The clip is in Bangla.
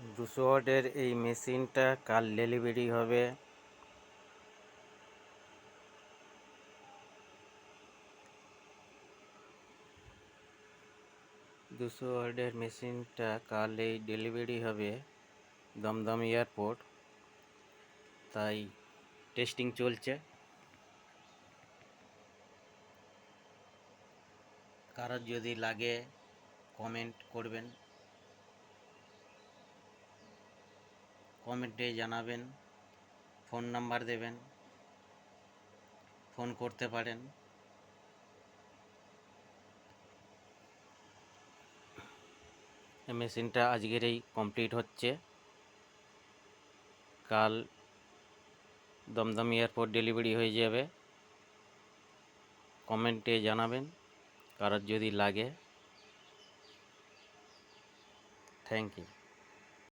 200 ওয়াটের এই মেশিনটা কাল ডেলিভারি হবে। দুশো ওয়াটের মেশিনটা কাল এই ডেলিভারি হবে দমদম এয়ারপোর্ট, তাই টেস্টিং চলছে। কারোর যদি লাগে কমেন্ট করবেন, কমেন্টে জানাবেন, ফোন নাম্বার দেবেন, ফোন করতে পারেন। এই মেশিনটা আজকেরই কমপ্লিট হচ্ছে, কাল দমদম এয়ারপোর্ট ডেলিভারি হয়ে যাবে। কমেন্টে জানাবেন কারোর যদি লাগে। Thank you.